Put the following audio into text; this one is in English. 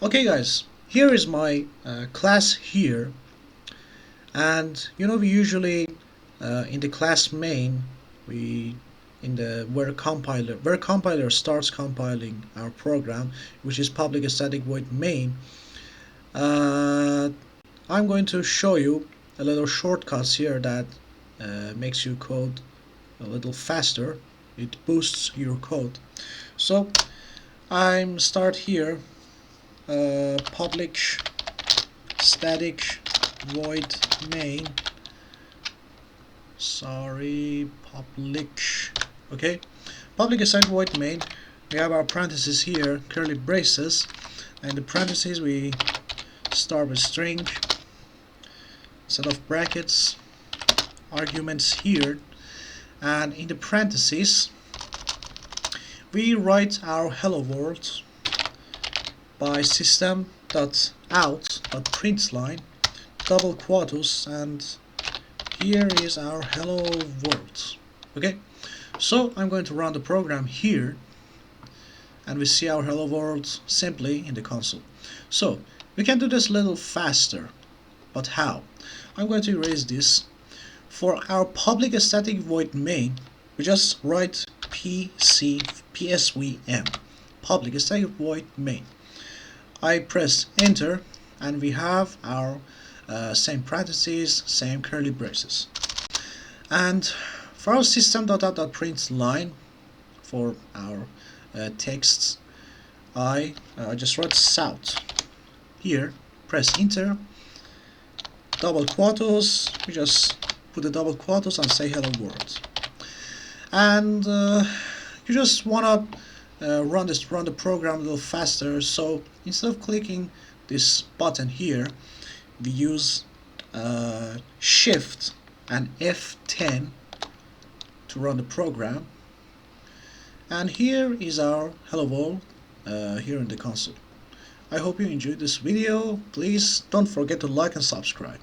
Okay guys, here is my class here, and we usually in the class main, we in the where compiler starts compiling our program, which is public static void main. I'm going to show you a little shortcuts here that makes you code a little faster. It boosts your code. So I'm start here, public static void main, okay, public static void main. We have our parentheses here, curly braces, and the parentheses we start with string, set of brackets, arguments here, and in the parentheses we write our hello world by system.out.println double quotes, and here is our hello world. Okay, so I'm going to run the program here, and we see our hello world simply in the console. So we can do this a little faster, but how? I'm going to erase this. For our public static void main, we just write psvm, public static void main. I press enter, and we have our same parentheses, same curly braces. And for our system.out.println, for our texts, I just write south here, press enter, double quotes, we just put the double quotes and say hello world. And you just wanna run the program a little faster, so instead of clicking this button here, we use Shift and F10 to run the program. And here is our hello world here in the console. I hope you enjoyed this video. Please don't forget to like and subscribe.